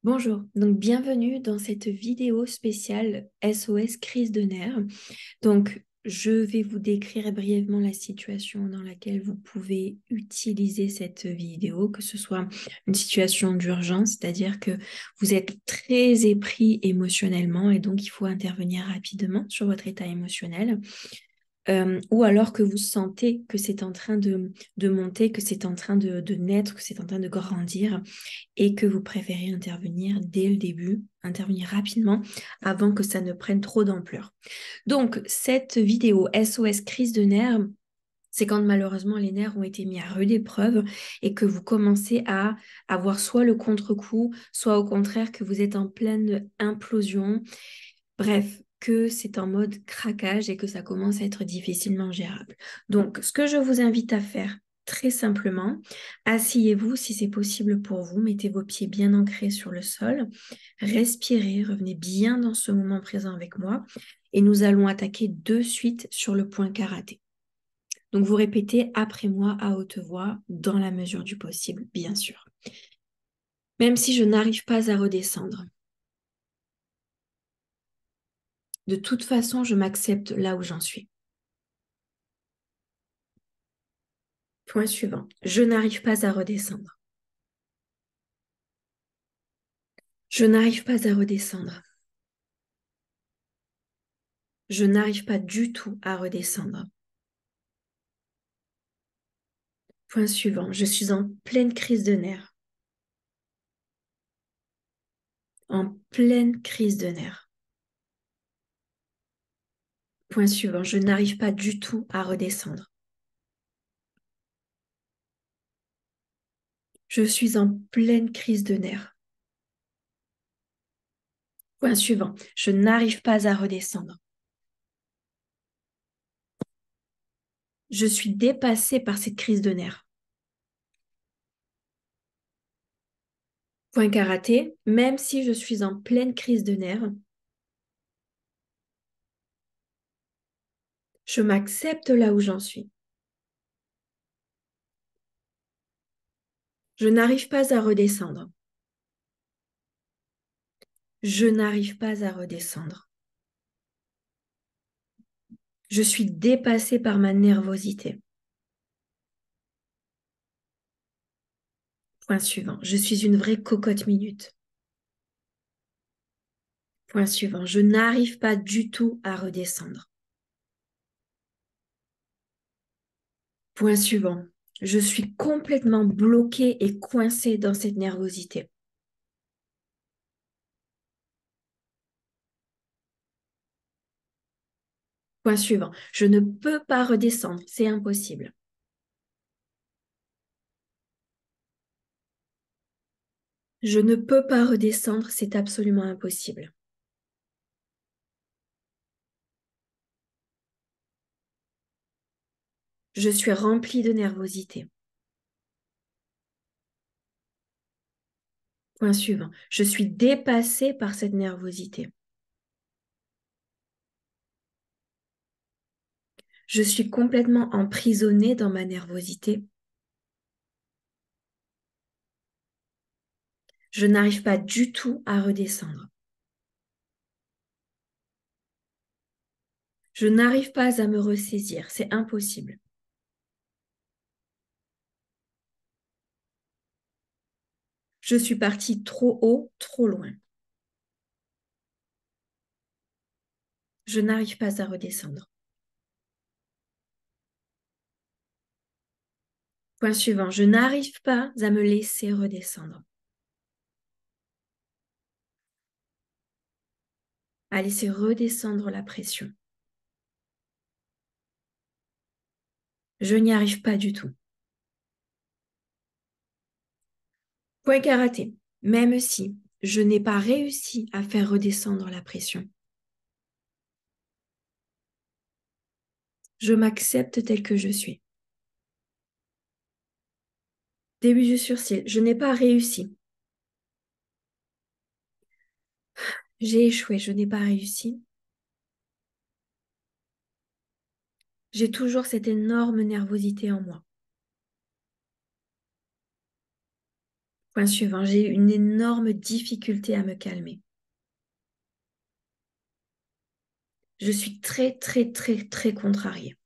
Bonjour, donc bienvenue dans cette vidéo spéciale SOS crise de nerfs. Donc, je vais vous décrire brièvement la situation dans laquelle vous pouvez utiliser cette vidéo, que ce soit une situation d'urgence, c'est-à-dire que vous êtes très épris émotionnellement et donc il faut intervenir rapidement sur votre état émotionnel. Ou alors que vous sentez que c'est en train de monter, que c'est en train de naître, que c'est en train de grandir et que vous préférez intervenir dès le début, intervenir rapidement avant que ça ne prenne trop d'ampleur. Donc, cette vidéo SOS crise de nerfs, c'est quand malheureusement les nerfs ont été mis à rude épreuve et que vous commencez à avoir soit le contre-coup, soit au contraire que vous êtes en pleine implosion. Bref, que c'est en mode craquage et que ça commence à être difficilement gérable. Donc, ce que je vous invite à faire, très simplement, asseyez-vous si c'est possible pour vous, mettez vos pieds bien ancrés sur le sol, respirez, revenez bien dans ce moment présent avec moi et nous allons attaquer de suite sur le point karaté. Donc, vous répétez après moi à haute voix, dans la mesure du possible, bien sûr. Même si je n'arrive pas à redescendre, de toute façon, je m'accepte là où j'en suis. Point suivant. Je n'arrive pas à redescendre. Je n'arrive pas à redescendre. Je n'arrive pas du tout à redescendre. Point suivant. Je suis en pleine crise de nerfs. En pleine crise de nerfs. Point suivant. Je n'arrive pas du tout à redescendre. Je suis en pleine crise de nerfs. Point suivant. Je n'arrive pas à redescendre. Je suis dépassée par cette crise de nerfs. Point karaté. Même si je suis en pleine crise de nerfs, je m'accepte là où j'en suis. Je n'arrive pas à redescendre. Je n'arrive pas à redescendre. Je suis dépassée par ma nervosité. Point suivant. Je suis une vraie cocotte minute. Point suivant. Je n'arrive pas du tout à redescendre. Point suivant. Je suis complètement bloquée et coincée dans cette nervosité. Point suivant. Je ne peux pas redescendre. C'est impossible. Je ne peux pas redescendre. C'est absolument impossible. Je suis remplie de nervosité. Point suivant. Je suis dépassée par cette nervosité. Je suis complètement emprisonnée dans ma nervosité. Je n'arrive pas du tout à redescendre. Je n'arrive pas à me ressaisir. C'est impossible. Je suis partie trop haut, trop loin. Je n'arrive pas à redescendre. Point suivant. Je n'arrive pas à me laisser redescendre. À laisser redescendre la pression. Je n'y arrive pas du tout. Point karaté. Même si je n'ai pas réussi à faire redescendre la pression, je m'accepte tel que je suis. Début du sursis. Je n'ai pas réussi. J'ai échoué. Je n'ai pas réussi. J'ai toujours cette énorme nervosité en moi. Point suivant, j'ai une énorme difficulté à me calmer. Je suis très, très, très, très contrariée.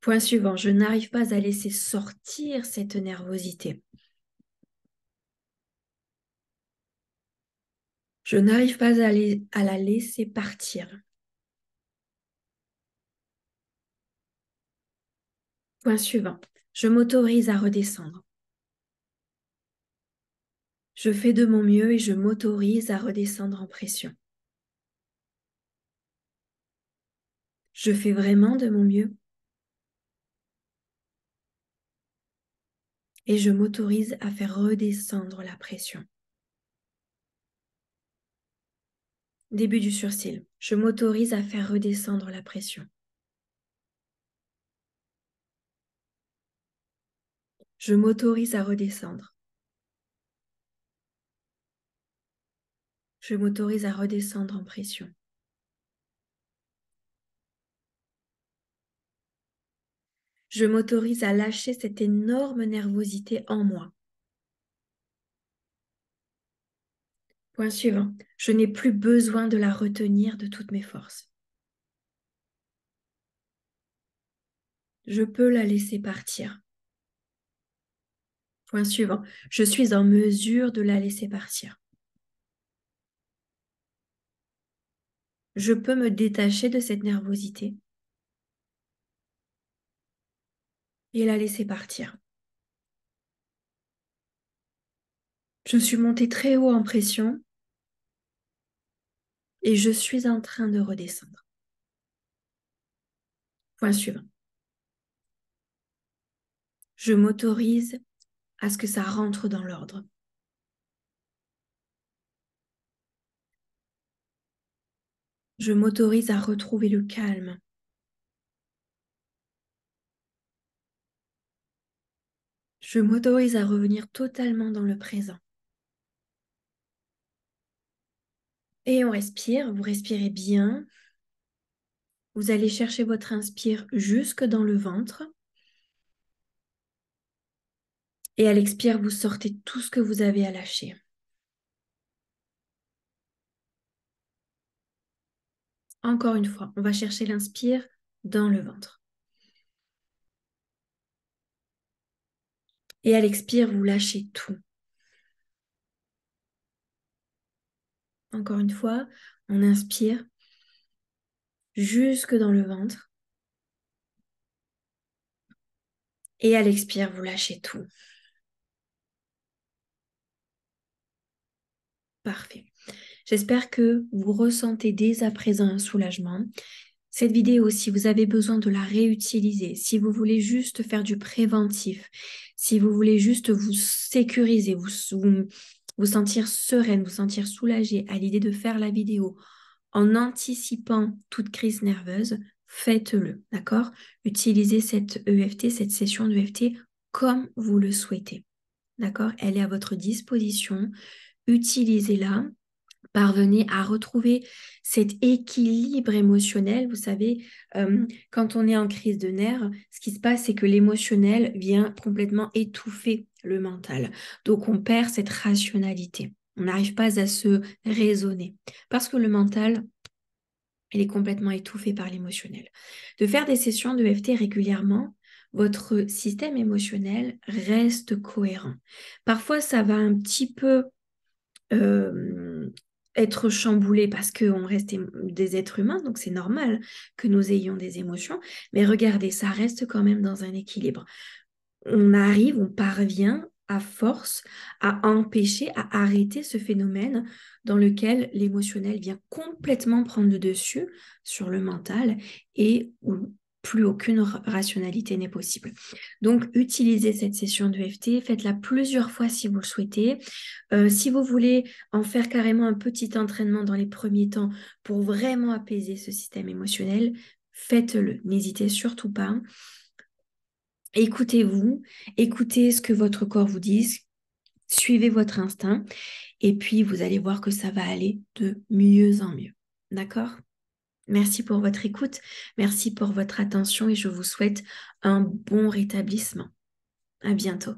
Point suivant, je n'arrive pas à laisser sortir cette nervosité. Je n'arrive pas à la laisser partir. Point suivant, je m'autorise à redescendre. Je fais de mon mieux et je m'autorise à redescendre en pression. Je fais vraiment de mon mieux et je m'autorise à faire redescendre la pression. Début du sursil. Je m'autorise à faire redescendre la pression. Je m'autorise à redescendre. Je m'autorise à redescendre en pression. Je m'autorise à lâcher cette énorme nervosité en moi. Point suivant. Je n'ai plus besoin de la retenir de toutes mes forces. Je peux la laisser partir. Point suivant. Je suis en mesure de la laisser partir. Je peux me détacher de cette nervosité et la laisser partir. Je suis montée très haut en pression et je suis en train de redescendre. Point suivant. Je m'autorise à ce que ça rentre dans l'ordre. Je m'autorise à retrouver le calme. Je m'autorise à revenir totalement dans le présent. Et on respire, vous respirez bien. Vous allez chercher votre inspire jusque dans le ventre. Et à l'expire, vous sortez tout ce que vous avez à lâcher. Encore une fois, on va chercher l'inspire dans le ventre. Et à l'expire, vous lâchez tout. Encore une fois, on inspire jusque dans le ventre. Et à l'expire, vous lâchez tout. Parfait. J'espère que vous ressentez dès à présent un soulagement. Cette vidéo, si vous avez besoin de la réutiliser, si vous voulez juste faire du préventif, si vous voulez juste vous sécuriser, vous sentir sereine, vous sentir soulagée à l'idée de faire la vidéo en anticipant toute crise nerveuse, faites-le, d'accord? Utilisez cette EFT, cette session d'EFT comme vous le souhaitez, d'accord? Elle est à votre disposition, utilisez-la. Parvenez à retrouver cet équilibre émotionnel. Vous savez, quand on est en crise de nerfs, ce qui se passe, c'est que l'émotionnel vient complètement étouffer le mental. Donc, on perd cette rationalité. On n'arrive pas à se raisonner parce que le mental, il est complètement étouffé par l'émotionnel. De faire des sessions de FT régulièrement, votre système émotionnel reste cohérent. Parfois, ça va un petit peu euh, être chamboulé parce qu'on reste des êtres humains, donc c'est normal que nous ayons des émotions, mais regardez, ça reste quand même dans un équilibre. On parvient à force à empêcher, à arrêter ce phénomène dans lequel l'émotionnel vient complètement prendre le dessus sur le mental et où plus aucune rationalité n'est possible. Donc, utilisez cette session de FT, faites-la plusieurs fois si vous le souhaitez. Si vous voulez en faire carrément un petit entraînement dans les premiers temps pour vraiment apaiser ce système émotionnel, faites-le. N'hésitez surtout pas. Écoutez-vous, écoutez ce que votre corps vous dit, suivez votre instinct et puis vous allez voir que ça va aller de mieux en mieux. D'accord? Merci pour votre écoute, merci pour votre attention et je vous souhaite un bon rétablissement. À bientôt.